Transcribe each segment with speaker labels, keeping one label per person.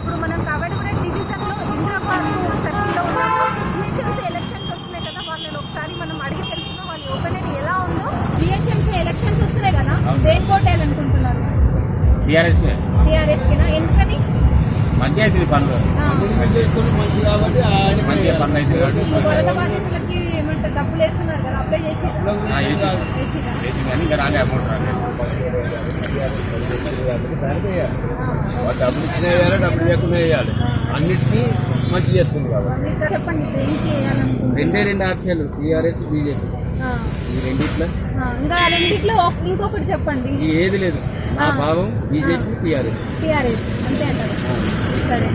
Speaker 1: ఇప్పుడు మనం కాబట్టి కూడా డివిజన్లో ఇంద్రా పార్క్ సర్కిల్లో ఉన్నాము. జిహెచ్ఎంసీ ఎలక్షన్స్ వస్తున్నాయి కదా, వాళ్ళని ఒకసారి మనం అడిగి తెలుసుకున్నాం వాళ్ళ ఒపీనియన్ ఎలా ఉందో. జిహెచ్ఎంసీ ఎలక్షన్స్ వస్తున్నాయి కదా, దేని కోటేయాలనుకుంటున్నారు? టీఆర్ఎస్ కినా? ఎందుకని?
Speaker 2: మంచిగా అవుతుంది పనులు, మంచిగా పనులు అయితే
Speaker 1: వరద బాధితులకి ఏమంటారు డబ్బులు వేస్తున్నారు కదా, అప్లై చేసి
Speaker 2: కానీ ఇంకా రాలే అమౌంట్ రాలేదు. డబ్బులు ఇచ్చినా వేయాలి, డబ్బులు లేకుండా వేయాలి, అన్నిటికీ మంచి చేస్తుంది కాబట్టి.
Speaker 1: చెప్పండి దేనికి వేయాలనుకుంటున్నారు?
Speaker 2: రెండు ఆప్షన్లు టీఆర్ఎస్ బీజేపీ, ఈ రెండిట్లో
Speaker 1: ఇంకా రెండిట్లో ఇంకొకటి చెప్పండి.
Speaker 2: ఏది లేదు, నా భావం బీజేపీ
Speaker 1: టీఆర్ఎస్ అంతే అంటారు. సరే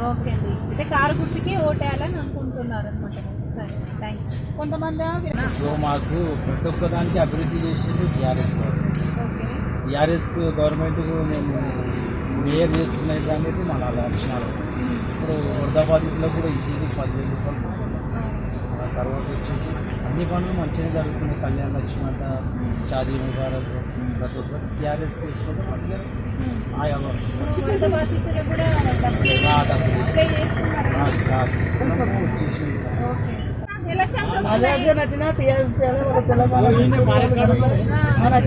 Speaker 1: ఓకే అండి. అయితే కారు గుర్తుకి ఓటేయాలని అనుకుంటున్నారు అనమాట. సరే థ్యాంక్ యూ. కొంతమంది
Speaker 2: మాకు ప్రతి ఒక్క దానికి అభివృద్ధి చేసింది టీఆర్ఎస్. టీఆర్ఎస్ గవర్నమెంట్ మేము మేయర్ చేసుకునేది అనేది మన లక్షణాలు. ఇప్పుడు వరద బాధితులకు కూడా ఇంటికి 10,000 రూపాయలు పోతున్నాం. ఆ తర్వాత వచ్చేసి అన్ని పనులు మంచిగా జరుగుతున్నాయి. కళ్యాణ లక్ష్మి అంట, షాదీ ముబారక్, ప్రతి ఒక్కరు టీఆర్ఎస్ తీసుకుంటే మంచిగా ఆయా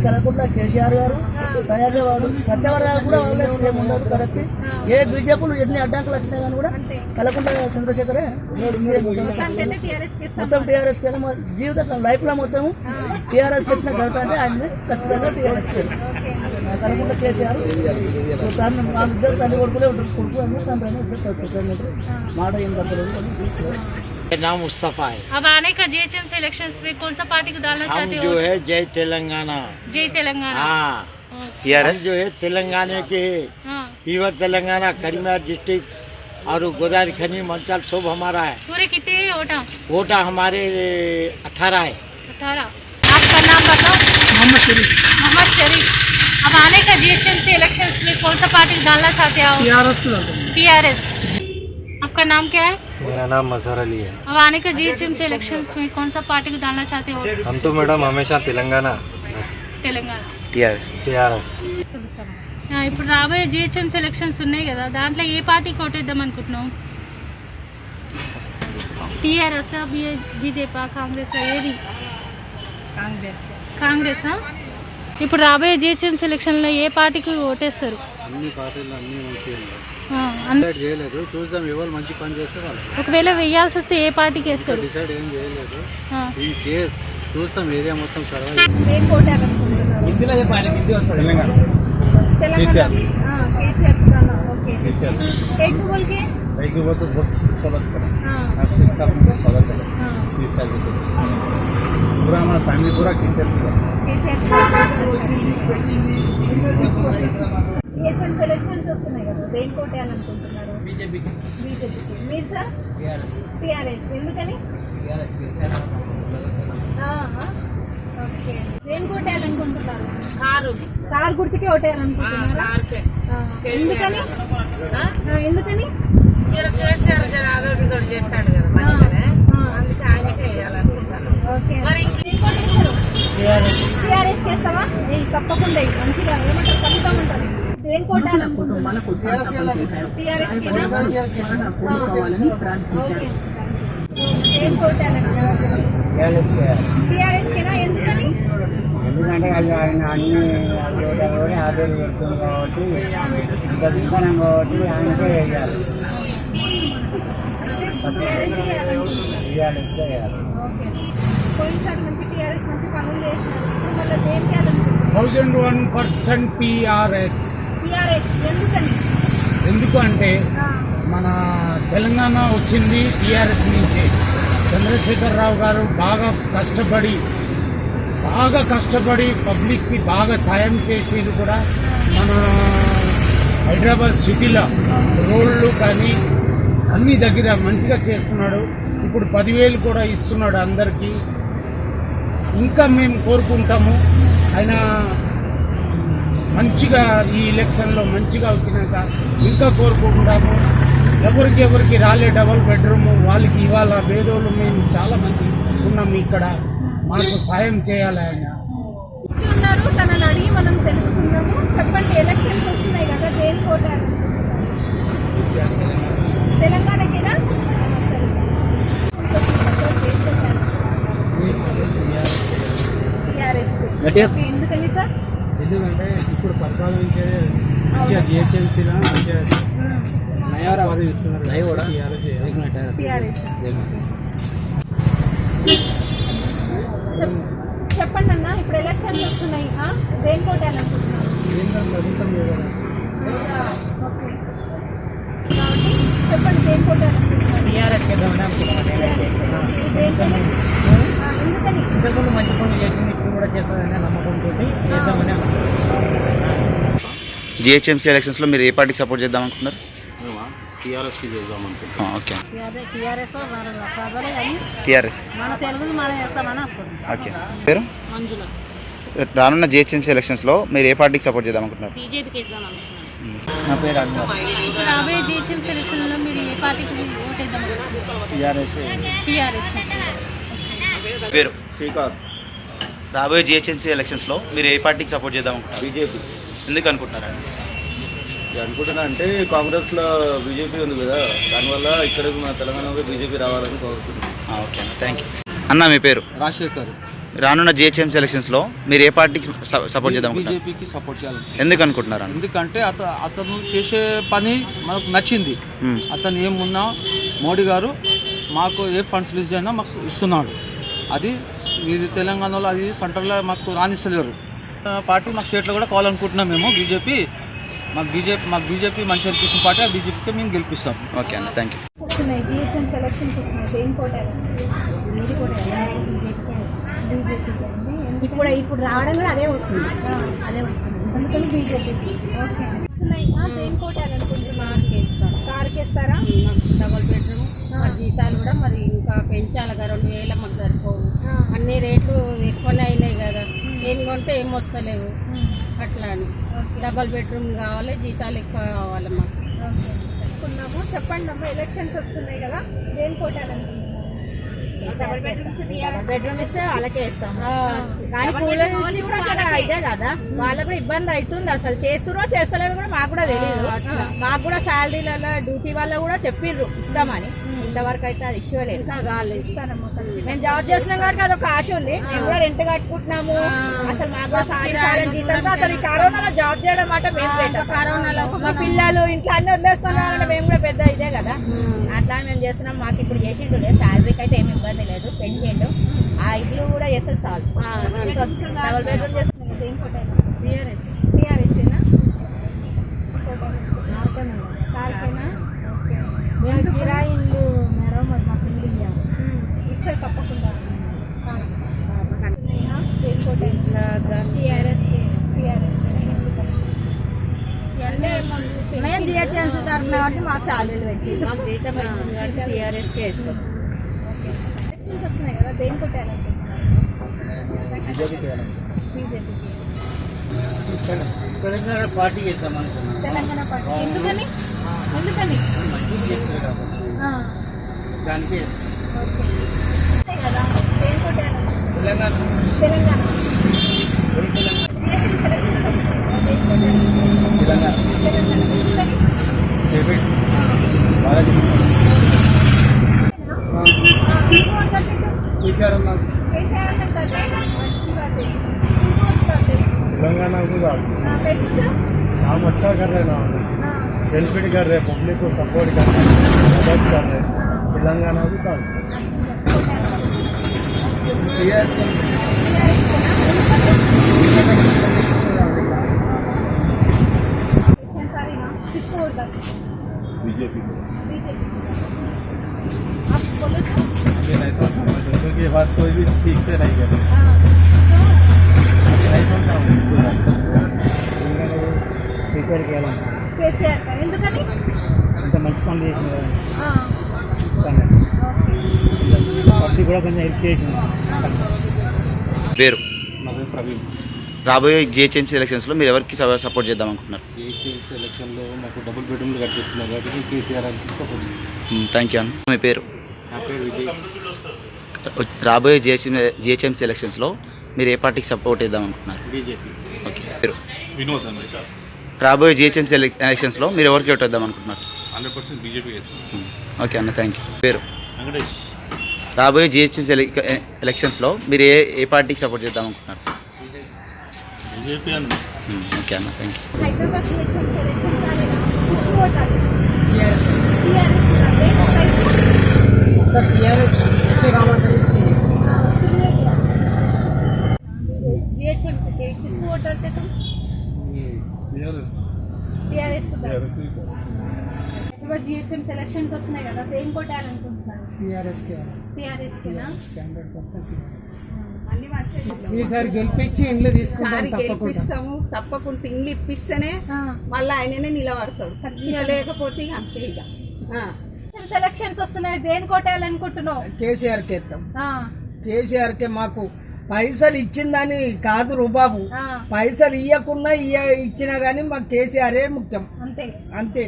Speaker 3: కలకుండా కేసీఆర్ గారు తయారు సత్యవర కూడా వాళ్ళే సీఎం ఉండదు. కరెక్ట్. ఏ బీజేపీలు ఎన్ని అడ్డంకులు వచ్చినా కానీ కూడా కలకుండా చంద్రశేఖరే సీఎం మొత్తం టీఆర్ఎస్ కి జీవితం లైఫ్ లో మొత్తం టీఆర్ఎస్ వచ్చిన ఘనత అంటే ఆయన ఖచ్చితంగా టీఆర్ఎస్ కలకుండా కేసీఆర్ వాళ్ళిద్దరు తల్లి కొడుకులే ఉంటారు. కొడుకు అని తండ్రి ఇద్దరు మాట ఏం తప్పలేదు.
Speaker 4: नाम मुस्तफा है।
Speaker 5: अब आने का जीएचएमसी इलेक्शंस में कौन सा पार्टी को डालना चाहते हो?
Speaker 4: जो है जय तेलंगाना।
Speaker 5: जय तेलंगाना।
Speaker 4: हाँ, टीआरएस जो है तेलंगाना के फीवर तेलंगाना करीमनगर डिस्ट्रिक्ट और गोदावरी खनी मंचल सब हमारा है।
Speaker 5: पूरे कितने वोटा?
Speaker 4: वोटा हमारे 18 है।
Speaker 5: 18। आपका नाम बताओ?
Speaker 3: मोहम्मद शरीफ।
Speaker 5: मोहम्मद शरीफ। अब आने का जीएचएमसी इलेक्शंस में कौन सा पार्टी को डालना चाहते हो? टीआरएस। आपका नाम क्या है?
Speaker 6: मेरा नाम मजहर अली है।
Speaker 5: अब आने का जीएचएमसी इलेक्शंस में कौन सा पार्टी को डालना चाहते हो?
Speaker 6: हम तो मैडम हमेशा तेलंगाना बस।
Speaker 5: తెలంగాణ
Speaker 6: టీఆర్ఎస్
Speaker 5: ఇప్పుడు రాబోయే జిహెచ్ఎంసీ ఎలక్షన్స్ ఉన్నాయి కదా, దాంట్లో ఏ పార్టీకి ఓటేద్దాం అనుకుంటున్నావు? TRS, BJP, Congress? ఏది? కాంగ్రెస్. ఇప్పుడు రాబోయే జిహెచ్ఎంసీ ఎలక్షన్లో ఏ పార్టీకి ఓటేస్తారు?
Speaker 2: అన్ని పార్టీలు అన్ని
Speaker 5: మంచిగా
Speaker 2: చేయలేదు, చూద్దాం ఎవరు మంచి పని చేస్తే వాళ్ళు.
Speaker 5: ఒకవేళ వేయాల్సి వస్తే ఏ పార్టీకి వేస్తారు?
Speaker 2: డిసైడ్ ఏం చేయలేదు, ఈ కేస్ చూస్తాం. ఏరియా మొత్తం पूरा हमारा फैमिली पूरा
Speaker 1: ఎలక్షన్స్ వస్తున్నాయి కదా, దేని కోటేయాలనుకుంటున్నారు? బీజేపీకి. మీరు సార్? టీఆర్ఎస్. ఎందుకని? ఓకే. దేని కోటేయాలనుకుంటున్నారు? కారు గుర్తుకే ఓటేయాలనుకుంటున్నారు. ఎందుకని? ఎందుకని? టీఆర్ఎస్ చేస్తావా? తప్పకుండా మంచిగా ఏమంటారు ఫలితం ఉంటుంది. దేని కోటాలనుకుంటున్నారు? TRS TRS కినా? ఎందుకని?
Speaker 3: ఎందుకంటే ఆయన అన్ని ఆదాయాలు పెడుతుంది కాబట్టి గతికరం కాబట్టి ఆయనకే వేయాలి.
Speaker 1: పోయినసారి మంచి టీఆర్ఎస్ మంచి పనులు చేసినారు, ఇప్పుడు మళ్ళీ దేనికి వేయాలనుకుంటున్నారు?
Speaker 3: 101% టీఆర్ఎస్.
Speaker 1: ఎందుకని?
Speaker 3: ఎందుకంటే మన తెలంగాణ వచ్చింది టీఆర్ఎస్ నుంచి. చంద్రశేఖరరావు గారు బాగా కష్టపడి పబ్లిక్కి బాగా సాయం చేసేది కూడా మన హైదరాబాద్ సిటీలో రోడ్లు కానీ అన్ని దగ్గర మంచిగా చేస్తున్నాడు. ఇప్పుడు 10,000 కూడా ఇస్తున్నాడు అందరికీ. ఇంకా మేము కోరుకుంటాము ఆయన మంచిగా ఈ ఎలక్షన్లో మంచిగా వచ్చినాక ఇంకా కోరుకుంటాము
Speaker 2: ఎవరికి రాలే డబుల్ బెడ్రూమ్ వాళ్ళకి ఇవాళ పేదోళ్ళు మేము చాలా మంది ఉన్నాం ఇక్కడ, మాకు సాయం చేయాలి ఆయన.
Speaker 1: ఉన్నారు తనని అడిగి మనం తెలుసుకుందాము. చెప్పండి, ఎలక్షన్స్ వస్తున్నాయి కదా, దేని కోటారు? తెలంగాణకేనా? ఎందుకని సార్?
Speaker 2: ఎందుకంటే ఇప్పుడు పరిపాలించే జిహెచ్ఎంసీలో
Speaker 1: చెప్పండి అన్న, ఇప్పుడు ఎలక్షన్స్ వస్తున్నాయి, దేని కోటాలనుకుంటున్నారు? కాబట్టి చెప్పండి, దేని కోటాలనుకుంటున్నారు? ఎందుకని?
Speaker 2: ఇంతకుముందు మంచి పనులు చేసింది, ఇప్పుడు కూడా చేస్తుందనే నమ్మకంతో చేద్దామని.
Speaker 7: జిహెచ్ఎంసీ ఎలక్షన్స్లో మీరు ఏ పార్టీకి సపోర్ట్ చేద్దాం అనుకున్నారు?
Speaker 2: టీఆర్ఎస్కి చేద్దాం అనుకుంటున్నాం.
Speaker 7: Okay,
Speaker 5: TRS
Speaker 7: TRS.
Speaker 5: మన తెలుగు మనం వేస్తామని అనుకుంటున్నాం.
Speaker 7: ఓకే, పేరు
Speaker 5: మంజుల
Speaker 7: రానున్న జిహెచ్ఎంసీ ఎలక్షన్స్లో మీరు ఏ పార్టీకి సపోర్ట్ చేద్దాం అనుకుంటున్నారు?
Speaker 5: బీజేపీకి వేద్దాం అనుకుంటున్నాం.
Speaker 2: నా పేరు అన్వర్.
Speaker 5: రాబోయే జిహెచ్ఎం సెలక్షన్లో మీరు ఏ పార్టీకి ఓటేద్దాం అనుకుంటున్నారు? టీఆర్ఎస్.
Speaker 7: పేరు
Speaker 4: శ్రీకాంత్.
Speaker 7: రాబోయే జిహెచ్ఎంసీ ఎలక్షన్స్లో మీరు ఏ పార్టీకి సపోర్ట్ చేద్దాం అనుకుంటున్నారు?
Speaker 4: బీజేపీ.
Speaker 7: ఎందుకు అనుకుంటున్నారండి?
Speaker 4: అనుకుంటున్నా అంటే కాంగ్రెస్లో బీజేపీ ఉంది కదా, దానివల్ల ఇక్కడ మన తెలంగాణలో బీజేపీ రావాలని కోరుకుంటున్నాను.
Speaker 7: ఓకే అన్న, థ్యాంక్ యూ. అన్న మీ పేరు?
Speaker 2: రాజశేఖర్.
Speaker 7: రానున్న జిహెచ్ఎంసీ ఎలక్షన్స్లో మీరు ఏ పార్టీకి సపోర్ట్ చేద్దాం అనుకుంటున్నారు?
Speaker 2: బీజేపీకి సపోర్ట్ చేయాలి.
Speaker 7: ఎందుకు అనుకుంటున్నారు అన్న?
Speaker 2: ఎందుకంటే అతను చేసే పని మనకు నచ్చింది. అతను ఏమున్నా మోడీ గారు మాకు ఏ ఫండ్స్ రిలీజ్ అయినా మాకు ఇస్తున్నాడు. అది ఇది తెలంగాణలో అది సెంటర్లో మాకు రాణిస్తలేరు. పార్టీ మాకు స్టేట్లో కూడా కావాలనుకుంటున్నాం మేము. మాకు బీజేపీ మంచి అనిపిస్తున్న పార్టీ, ఆ బీజేపీకి మేము గెలిపిస్తాం.
Speaker 7: ఓకే అన్న, థ్యాంక్ యూ.
Speaker 1: వస్తున్నాయి జిహెచ్ఎంసీ ఎలక్షన్స్ వస్తున్నాయి, దేని కోటారు?
Speaker 8: ఇప్పుడు రావడం కూడా అదే వస్తుంది.
Speaker 1: అందుకని బీజేపీ. ఓకే, వస్తున్నాయి, దేని కోటారు అనుకుంటున్నారు? కార్కి వేస్తారా?
Speaker 8: డబల్ బెడ్రూమ్ జీతాలు కూడా మరి ఇంకా పెంచాలి కదా, 2000 మాకు సరిపోవు. అన్ని రేట్లు ఎక్కువనే అయినాయి కదా, ఏం కొంటే ఏం వస్తలేవు. అట్లా అని డబల్ బెడ్రూమ్ కావాలి, జీతాలు ఎక్కువ కావాలి మాకు.
Speaker 1: తీసుకున్నాము. చెప్పండి అమ్మ, ఎలక్షన్స్ వస్తున్నాయి కదా, దేని కోటారు అనుకుంటున్నారు?
Speaker 8: డబల్ బెడ్రూమ్ ఇస్తే వాళ్ళకే ఇస్తాం. కానీ కూలర్ అయితే కదా, వాళ్ళకు కూడా ఇబ్బంది అవుతుంది. అసలు చేస్తున్నా చేస్తలేదు కూడా మాకు కూడా తెలియదు. మాకు కూడా శాలరీలలో డ్యూటీ వల్ల కూడా చెప్పిర్రు ఇస్తామని, ఇంతవరకు అయితే అది ఇష్యూ లేదు.
Speaker 1: ఇస్తానమ్మా,
Speaker 8: మేము జాబ్ చేస్తున్నాం కాబట్టి అదొక ఆశ ఉంది. మేము కూడా రెంట్ కట్టుకుంటున్నాము. అసలు మాకు కూడా జీతంతో అసలు ఈ కరోనాలో జాబ్ చేయడం మాట మేము కరోనాలో మా పిల్లలు ఇంట్లో అన్ని వదిలేసుకున్నామంటే మేము కూడా పెద్ద ఇదే కదా, అట్లా మేము చేస్తున్నాం. మాకు ఇప్పుడు చేసిండు లేదు, శాలరీకి అయితే ఏమి ఇబ్బంది లేదు, పెంచిండు. ఆ ఇల్లు కూడా చేస్తే చాలు. డబల్ బెడ్రూమ్ చేస్తున్నాం.
Speaker 1: దేని కోటారు?
Speaker 8: టీఆర్ఎస్.
Speaker 1: టీఆర్ఎస్ఏనా? కార్కేనా? ఓకే,
Speaker 8: కిరాయి ఇల్లు మేడం, మరి మాకు ఇల్లు ఇవ్వాలి.
Speaker 1: ఇస్తే తప్పకుండా. దేని కోటారు? టీఆర్ఎస్.
Speaker 8: మేము జిహెచ్ఎంసీ తరఫున కాబట్టి మాకు శాలరీలు పెట్టి మాకు జీతం టీఆర్ఎస్కే ఇస్తాం.
Speaker 1: ఎలక్షన్స్ వస్తున్నాయి కదా, దేని కోటారు అనుకుంటున్నారు? బీజేపీ.
Speaker 2: తెలంగాణ పార్టీ చేద్దాం అనుకున్నాం.
Speaker 1: తెలంగాణ పార్టీ. ఎందుకని?
Speaker 2: మంచిగా చేస్తారు కాబట్టి దానికి
Speaker 1: ఓకే, అంతే కదా, దేని కోటారు?
Speaker 2: తెలంగాణ
Speaker 1: తెలంగాణ.
Speaker 2: తెలంగాణ तेलंगाना को हम अच्छा कर रहे ना, बेनिफिट कर रहे, पब्लिक को सपोर्ट कर रहे, मदद कर रहे, तेलंगाना भी काम बीजेपी
Speaker 1: आप बोलो तो।
Speaker 2: नहीं तो क्योंकि ये बात कोई भी ठीक से नहीं कर టీచర్
Speaker 1: కేసీఆర్ ఎందుకని?
Speaker 2: ఇంత మంచి పనులు చేసిన
Speaker 1: ఆ,
Speaker 2: పార్టీ కూడా కొంచెం హెల్ప్ చేసింది.
Speaker 7: పేరు?
Speaker 2: నా పేరు ప్రవీణ్.
Speaker 7: రాబోయే జిహెచ్ఎంసీ ఎలక్షన్స్లో మీరు ఎవరికి సపోర్ట్ చేద్దాం అనుకుంటున్నారు?
Speaker 2: జిహెచ్ఎంసీ ఎలక్షన్లో మాకు డబుల్ బెడ్రూమ్లు కట్టిస్తున్నారు కాబట్టి కేసీఆర్ గారికి సపోర్ట్ చేస్తాం.
Speaker 7: థ్యాంక్ యూ అన్న. మీ పేరు?
Speaker 2: నా పేరు విజయ్.
Speaker 7: రాబోయే జిహెచ్ఎంసీ ఎలక్షన్స్లో మీరు ఏ పార్టీకి సపోర్ట్ చేద్దాం అనుకుంటున్నారు?
Speaker 2: బీజేపీ.
Speaker 7: ఓకే. పేరు?
Speaker 2: వినోద్ అన్న.
Speaker 7: రాబోయే జిహెచ్ఎంసీ ఎలక్షన్స్లో మీరు ఎవరికి ఓటు వేద్దాం అనుకుంటున్నారు?
Speaker 2: 100% బీజేపీ చేస్తాం.
Speaker 7: ఓకే అన్న, థ్యాంక్ యూ. పేరు?
Speaker 2: వెంకటేష్.
Speaker 7: రాబోయే జిహెచ్ఎంసీ ఎలక్షన్స్లో మీరు ఏ పార్టీకి సపోర్ట్ చేద్దాం అనుకుంటున్నారు?
Speaker 2: బీజేపీ అన్న.
Speaker 7: ఓకే అన్న, thank you.
Speaker 1: Hyderabad GHMC elections ఆడేనా? కిస్కు ఓటాలి? టీఆర్ఎస్ జిహెచ్ఎంసీ కిస్కు ఓటాలి? టీఆర్ఎస్ హైదరాబాద్ జిహెచ్ఎంసీ ఎలక్షన్స్ వస్తున్నాయి కదా, దేని కొట్టాలనుకుంటున్నారు? టీఆర్ఎస్కేనా?
Speaker 3: ఈసారి గెలిపించి ఇండ్లు
Speaker 8: సారి గెలిపిస్తాము తప్పకుండా ఇండ్లు ఇప్పిస్తేనే మళ్ళీ ఆయననే నిలబడతాడు. ఇక లేకపోతే ఇక అంతే ఇక.
Speaker 1: ఎలక్షన్స్ వస్తున్నాయి, దేని కొట్టాలనుకుంటున్నావు?
Speaker 3: కేసీఆర్కి ఇస్తాం. కేసీఆర్కే మాకు పైసలు ఇచ్చిందని కాదు రుబాబు, పైసలు ఇవ్వకుండా ఇచ్చినా గానీ మాకు కేసీఆరే ముఖ్యం.
Speaker 1: అంతే
Speaker 3: అంతే.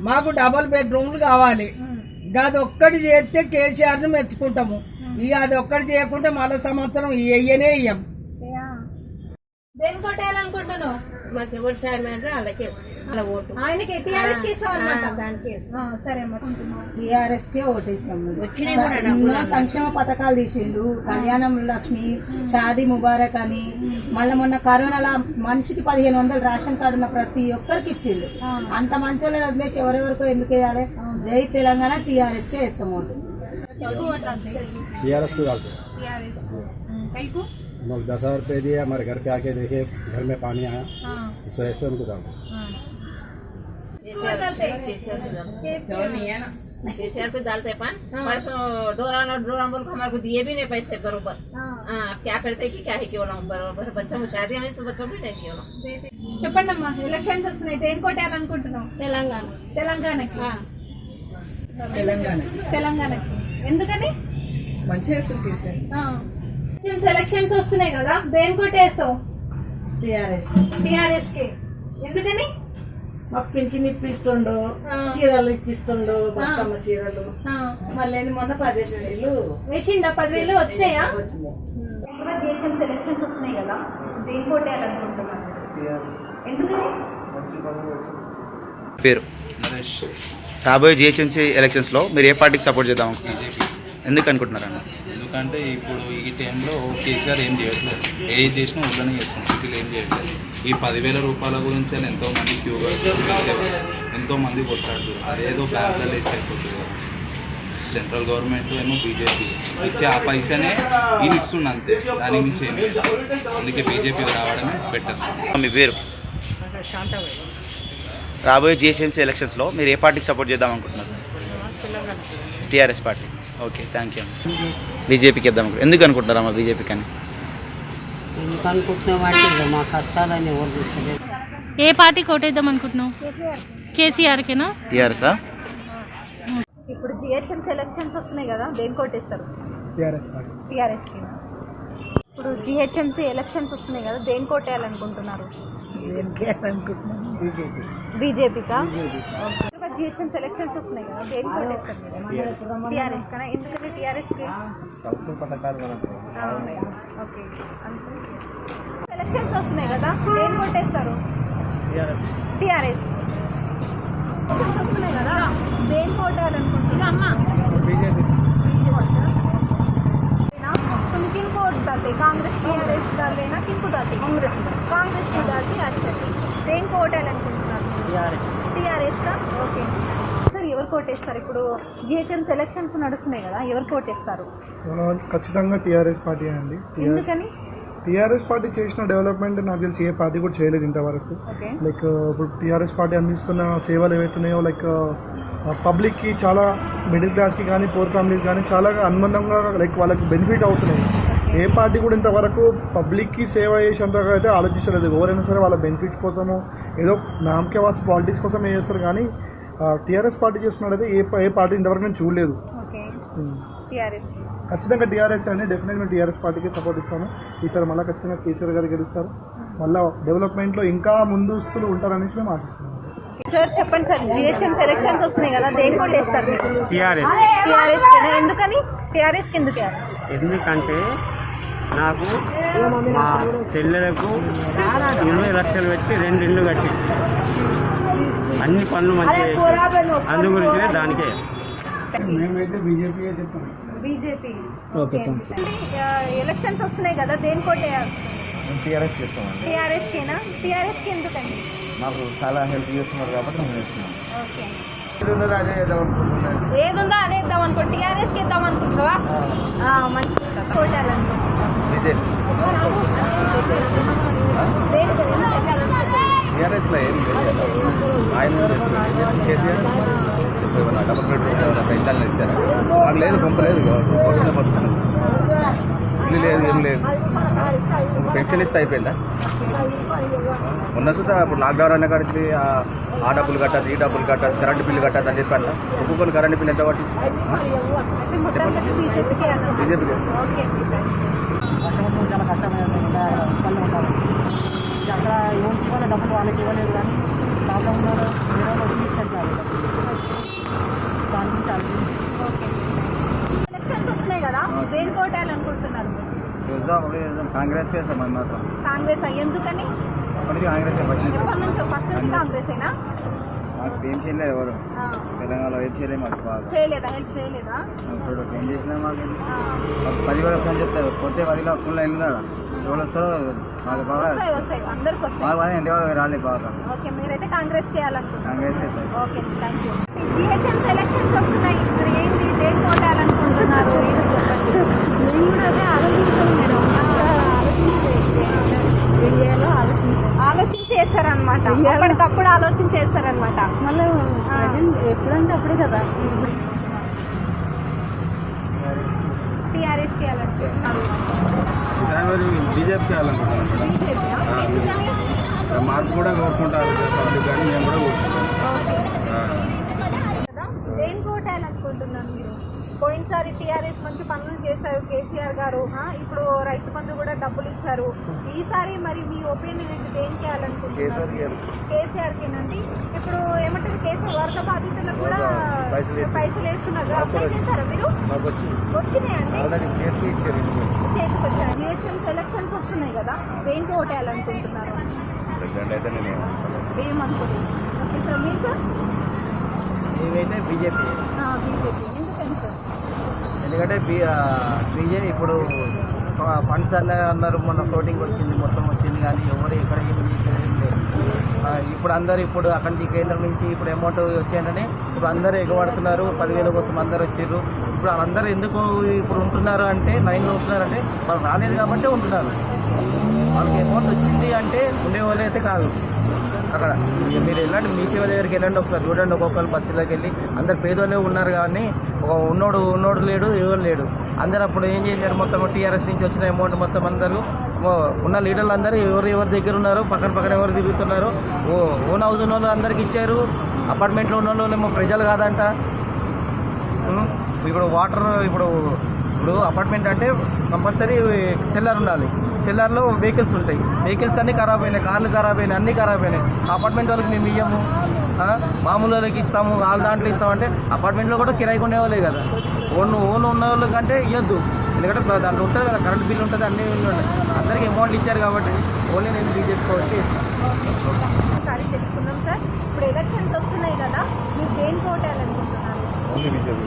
Speaker 3: మాకు డబుల్ బెడ్రూమ్లు కావాలి. అది ఒక్కటి చేస్తే కేసీఆర్ ను మెచ్చుకుంటాము. ఇక అది ఒక్కటి చేయకుంటే మళ్ళీ సంవత్సరం ఇయ్యనే ఇయ్యం.
Speaker 1: దేని కొట్టాలనుకుంటున్నావు?
Speaker 8: మాకు ఎవరు సార్ అలాగే అలా ఓటు
Speaker 1: ఆయనకి టీఆర్ఎస్ కి ఇస్తాం అన్నమాట.
Speaker 8: దానికి
Speaker 1: సరే
Speaker 3: టీఆర్ఎస్ కే ఓటేస్తాం. ఎన్నో సంక్షేమ పథకాలు తీసిండు, కళ్యాణం లక్ష్మి, షాదీ ముబారక్ అని, మళ్ళీ మొన్న కరోనాలో మనిషికి 1500 రేషన్ కార్డు ఉన్న ప్రతి ఒక్కరికి ఇచ్చిండు. అంత మంచోళ్ళు వదిలేసి ఎవరెవరికో ఎందుకు వేయాలి? జై తెలంగాణ టీఆర్ఎస్ కే వేస్తాం ఓటు.
Speaker 2: टीआरएस को डालते हैं.
Speaker 1: टीआरएस कई को
Speaker 2: हम लोग 10,000 रुपये दिए, हमारे घर पे आके देखे घर में पानी आया, इस वजह से उनको डालते
Speaker 8: केसीआर पे डालते पान. परसों डोरा बोल हमारे को दिए भी नहीं पैसे बरोबर. अब क्या करते कि क्या है कि बरोबर बच्चों को शादी हमें बच्चों भी नहीं दिए.
Speaker 1: చెప్పండి అమ్మా, ఎలక్షన్స్ వస్తున్నాయి, దేని కొట్టాలనుకుంటున్నావు? తెలంగాణకి. తెలంగాణకి ఎందుకని?
Speaker 3: మంచిగా
Speaker 1: ఎలక్షన్స్ వస్తున్నాయి కదా, దేని కొట్టేస్తావు? టీఆర్ఎస్ కి ఎందుకని?
Speaker 3: మాకు పింఛన్ ఇప్పిస్తుండు, చీరలు ఇప్పిస్తుండు, బతుకమ్మ చీరలు. మళ్ళీ మొన్న 10,000
Speaker 1: వేసిండా? 10,000 వచ్చినాయా?
Speaker 3: వచ్చినాయి.
Speaker 1: ఎలక్షన్స్ వస్తున్నాయి కదా, దేని కొట్టేయాలనుకుంటున్నారు? ఎందుకని?
Speaker 7: పేరు?
Speaker 2: నరేష్.
Speaker 7: రాబోయే జిహెచ్ఎంసీ ఎలక్షన్స్లో మీరు ఏ పార్టీకి సపోర్ట్ చేద్దాం అనుకుంటున్నారు? ఎందుకు అనుకుంటున్నారన్న?
Speaker 2: ఎందుకంటే ఇప్పుడు ఈ టైంలో కేసీఆర్ ఏం చేయట్లేదు, ఏ చేసినా ఊళ్ళనే చేస్తున్నాం, సిటీలో ఏం చేయట్లేదు. ఈ 10,000 రూపాయల గురించి అని ఎంతోమంది క్యూగా ఎంతోమంది కొట్లాడుతారు. అదేదో బ్యాంకులో వేసి అయిపోతుంది. సెంట్రల్ గవర్నమెంట్ ఏమో బీజేపీ ఇచ్చే ఆ పైసనే ఇది ఇస్తుంది అంతే, దాని మించి ఏమి లేదు. అందుకే బీజేపీకి రావడమే బెటర్.
Speaker 7: మీ పేరు? రాబోయే జిహెచ్ఎంసీ ఎలక్షన్స్లో మీరు ఏ పార్టీకి సపోర్ట్ చేద్దాం అనుకుంటున్నారు? TRS party. Okay, thank you. బీజేపీకి ఇద్దాం. ఎందుకు అనుకుంటున్నారమ్మా బీజేపీకి అని?
Speaker 3: ఎందుకు అనుకుంటున్నామంటే మా కష్టాలని ఎవరు చూస్తలేదు.
Speaker 5: ఏ పార్టీ కోటేద్దాం అనుకుంటున్నావు? కేసీఆర్కేనా?
Speaker 7: టీఆర్ఎస్ఆ?
Speaker 1: ఇప్పుడు జిహెచ్ఎంసీ ఎలక్షన్స్ వస్తున్నాయి కదా, దేని కొట్టేస్తారు? టీఆర్ఎస్ కి. ఇప్పుడు జిహెచ్ఎంసీ ఎలక్షన్స్ వస్తున్నాయి కదా, దేని కొట్టేయాలనుకుంటున్నారు? బీజేపీకా? జిహెచ్ఎంసీ ఎలక్షన్స్ వస్తున్నాయి కదా, దేని కొట్టేస్తారు? టీఆర్ఎస్ కదా. ఎందుకని టీఆర్ఎస్ కి? ఓకే. ఎలక్షన్స్ వస్తున్నాయి కదా, దేని కొట్టేస్తారు? టీఆర్ఎస్ వస్తున్నాయి కదా, దేని కొట్టాలనుకుంటున్నా? అమ్మా तुम किनको वोट डालते? कांग्रेस टीआरएस डाल लेना, किनको डालते? कांग्रेस को डालते. अच्छा, దేని కోటేయాలనుకుంటున్నారు? టీఆర్ఎస్ కా? Okay sir. ఎవరు కోటేస్తారు? ఇప్పుడు జిహెచ్ఎంసీ ఎలక్షన్స్ నడుస్తున్నాయి కదా, ఎవరు కోటేస్తారు?
Speaker 9: ఖచ్చితంగా టీఆర్ఎస్ పార్టీ అండి.
Speaker 1: ఎందుకని?
Speaker 9: టీఆర్ఎస్ పార్టీ చేసిన డెవలప్మెంట్ నాకు తెలిసి ఏ పార్టీ కూడా చేయలేదు ఇంతవరకు. లైక్ ఇప్పుడు టీఆర్ఎస్ పార్టీ అందిస్తున్న సేవలు ఏవైతున్నాయో, లైక్ పబ్లిక్ కి చాలా, మిడిల్ క్లాస్ కి కానీ పూర్ ఫ్యామిలీస్ కానీ చాలా అనుబంధంగా లైక్ వాళ్ళకి బెనిఫిట్ అవుతున్నాయి. ఏ పార్టీ కూడా ఇంతవరకు పబ్లిక్ కి సేవ చేసేంతగా అయితే ఆలోచించలేదు. ఎవరైనా సరే వాళ్ళ బెనిఫిట్ కోసము ఏదో నామకే వాసి పాలిటిక్స్ కోసం ఏం చేస్తారు, కానీ టీఆర్ఎస్ పార్టీ చేస్తున్నట్టయితే ఏ పార్టీ ఇంతవరకు నేను చూడలేదు. ఖచ్చితంగా టీఆర్ఎస్ అండి. డెఫినెట్గా టీఆర్ఎస్ పార్టీకి సపోర్ట్ ఇస్తాను. ఈసారి మళ్ళీ ఖచ్చితంగా కేసీఆర్ గారు గెలుస్తారు. మళ్ళీ డెవలప్మెంట్లో ఇంకా ముందుస్తులు ఉంటారనేసి మేము ఆశిస్తున్నాం.
Speaker 1: సార్ చెప్పండి సార్, జిహెచ్ఎంసీ ఎలక్షన్స్ వస్తున్నాయి కదా, దేని కోట్ వేస్తారు మీరు?
Speaker 10: టీఆర్ఎస్.
Speaker 1: టీఆర్ఎస్ ఎందుకని? టీఆర్ఎస్ కి ఎందుకు?
Speaker 10: ఎందుకంటే నాకు మా చెల్లెలకు 20 లక్షలు పెట్టి 2 ఇళ్ళు కట్టి అన్ని పనులు మంచిగా చేసి అందు గురించే దానికే.
Speaker 9: మేమైతే బీజేపీయే చెప్తాం.
Speaker 1: బీజేపీ. ఎలక్షన్స్ వస్తున్నాయి కదా, దేని కోట్ వేయాలి?
Speaker 2: టీఆర్ఎస్ చేస్తామండి.
Speaker 1: టీఆర్ఎస్ కేనా? టీఆర్ఎస్ కి ఎందుకండి?
Speaker 2: మాకు చాలా హెల్ప్ చేస్తున్నారు కాబట్టి మేము చేస్తున్నాం.
Speaker 1: ఓకే,
Speaker 2: అదే వేద్దాం అనుకుంటున్నాను.
Speaker 1: ఏదుందో అదే ఇద్దాం అనుకో. టీఆర్ఎస్ కి ఇద్దాం అనుకుంటున్నావా? మంచిది. కోట్ వేయాలనుకుంటున్నాను.
Speaker 2: టీఆర్ఎస్లో ఏం లేదు, ఆయన కేసీఆర్ డబుల్ బెడ్రూమ్ పెంచాలని ఇచ్చారు. మాకు లేదు, పంపలేదు, ఇల్లు లేదు, ఏం లేదు. పెన్షన్ ఇస్తే అయిపోయిందా? ఉన్న చూస్తా ఇప్పుడు లాక్డౌన్ అనే కాడికి ఆ డబ్బులు కట్టాలి, ఈ డబ్బులు కట్టాలి, కరెంటు బిల్లు కట్టాలి అని చెప్పి అన్న ఒక్కొక్కరు కరెంటు బిల్లు ఎంత పట్టి బీజేపీకి.
Speaker 3: కష్టపడుతూ చాలా కష్టమైనది, ఇబ్బంది ఉంటారు. అక్కడ ఎవరికి ఇవ్వాలి డబ్బులు వాళ్ళకి ఇవ్వలేదు, కానీ ప్రాబ్లం ఉన్నారు వేరే వాళ్ళు తీసుకెళ్తారు. దాని గురించి
Speaker 1: ఎలక్షన్స్ వస్తున్నాయి కదా, దేని కోట్ వేయాలనుకుంటున్నారు?
Speaker 2: కాంగ్రెస్ చేస్తాం మాత్రం.
Speaker 1: కాంగ్రెస్. ఎందుకని?
Speaker 2: అప్పటికి కాంగ్రెస్
Speaker 1: ఎప్పటి నుంచో ఫస్ట్ నుంచి కాంగ్రెసేనా?
Speaker 2: మాకు ఏం చేయలేదు, ఎవరు తెలంగాణలో ఏం చేయలేదు, మాకు బాగా
Speaker 1: చేయలేదా? హెల్ప్ చేయలేదా?
Speaker 2: ఇప్పుడు ఏం చేసినా మాకు 10 కూడా ఫోన్ చెప్తారు, కొట్టే 10 ఫుల్ అయింది కదా, ఎవరు వస్తారో మాకు బాగా
Speaker 1: వస్తాయి, అందరికి వస్తాయి.
Speaker 2: బాగా ఇంటి వాళ్ళు రాలేదు బాగా.
Speaker 1: ఓకే, మీరైతే కాంగ్రెస్ చేయాలనుకుంటున్నారు.
Speaker 2: కాంగ్రెస్ చేస్తారు.
Speaker 1: Okay, thank you. GHMC elections వస్తున్నాయి, ఇప్పుడు ఏంటి దేని కోట్ వేయాలనుకుంటున్నారు? మేము కూడా అదే ఆలోచిస్తాం మేడం. ఆలోచించి చేస్తారనమాట, అప్పటికప్పుడు ఆలోచించి చేస్తారనమాట. మళ్ళీ ఎప్పుడంటే అప్పుడే కదా. టీఆర్ఎస్ చేయాలనుకుంటున్నారు.
Speaker 2: బీజేపీ చేయాలనుకుంటున్నాను. మార్పు కూడా కోరుకుంటారు పబ్లిక్, కానీ మేము కూడా కోరుకుంటాం.
Speaker 1: దేని కోట్ వేయాలనుకుంటున్నాను మీరు? పోయినసారి టీఆర్ఎస్ మంచి పనులు చేశారు కేసీఆర్ గారు, ఇప్పుడు రైతు బంధు కూడా డబ్బులు ఇచ్చారు. ఈసారి మరి మీ ఒపీనియన్ ఏంటి, దేనికి వేయాలనుకుంటున్నారు? కేసీఆర్ కేనండి. ఇప్పుడు ఏమంటారు, కేసీఆర్ వరద బాధితులకు కూడా పైసలు వేస్తున్నారు, అప్లై చేశారా మీరు? వచ్చినాయండి, చేసుకొచ్చారు. జిహెచ్ఎంసీ ఎలక్షన్స్ వస్తున్నాయి కదా, దేనికి ఓటు వేయాలనుకుంటున్నారు? ఏమనుకుంటున్నారు? ఓకే సార్, మీకు?
Speaker 2: మేమైతే బీజేపీ.
Speaker 1: బీజేపీ. ఎందుకని సార్?
Speaker 2: ఎందుకంటే బీజేపీ ఇప్పుడు ఫండ్స్ అన్నారు, మొన్న ఫ్లోటింగ్ వచ్చింది, మొత్తం వచ్చింది, కానీ ఎవరు ఎక్కడ ఏం లేదు. ఇప్పుడు అందరు ఇప్పుడు అక్కడి నుంచి కేంద్రం నుంచి ఇప్పుడు అమౌంట్ వచ్చాయని ఇప్పుడు అందరూ ఎగబడుతున్నారు, 10,000 కోసం అందరు వచ్చారు. ఇప్పుడు వాళ్ళందరూ ఎందుకు ఇప్పుడు ఉంటున్నారు అంటే, లైన్లో ఉంటున్నారంటే వాళ్ళు రాలేదు కాబట్టి ఉంటున్నారు. వాళ్ళకి అమౌంట్ వచ్చింది అంటే ఉండేవాళ్ళు అయితే కాదు. అక్కడ మీరు వెళ్ళండి, మీ సేవ దగ్గరికి వెళ్ళండి, ఒకసారి చూడండి, ఒక్కొక్కరు బస్సులోకి వెళ్ళి అందరు పేదోళ్ళే ఉన్నారు, కానీ ఉన్నోడు లేడు, ఎవరు లేడు. అందరు అప్పుడు ఏం చేశారు, మొత్తం టీఆర్ఎస్ నుంచి వచ్చిన అమౌంట్ మొత్తం అందరూ ఉన్న లీడర్లు అందరూ ఎవరి దగ్గర ఉన్నారు, పక్కన ఎవరు తిరుగుతున్నారు. ఓన్ హౌస్ ఉన్న వాళ్ళు అందరికి ఇచ్చారు, అపార్ట్మెంట్లో ఉన్న వాళ్ళు ఏమో ప్రజలు కాదంట. ఇప్పుడు వాటర్ ఇప్పుడు అపార్ట్మెంట్ అంటే కంపల్సరీ సెల్లర్ ఉండాలి. సెల్లర్లో వెహికల్స్ ఉంటాయి, వెహికల్స్ అన్నీ ఖరాబ్ అయినాయి, కార్లు ఖరాబ్ అయినాయి, అన్నీ ఖరాబ్ అయినాయి. అపార్ట్మెంట్ వాళ్ళకి మేము ఇయ్యము, మామూలు వాళ్ళకి ఇస్తాము, వాళ్ళ దాంట్లో ఇస్తామంటే అపార్ట్మెంట్లో కూడా కిరాయి కొనేవాళ్ళే కదా. ఓన్ ఉన్న వాళ్ళకంటే ఇవ్వద్దు, ఎందుకంటే దాంట్లో ఉంటుంది కదా, కరెంట్ బిల్ ఉంటుంది, అన్నీ ఉన్నాయి. అందరికీ అమౌంట్ ఇచ్చారు కాబట్టి ఓన్లీ నేను బీజేపీ వచ్చి
Speaker 1: ఒకసారి తెలుసుకుందాం సార్. ఇప్పుడు ఎలక్షన్స్ వస్తున్నాయి కదా, మీరు దేని కోట్ వేయాలనుకుంటున్నారు?
Speaker 2: Only BJP.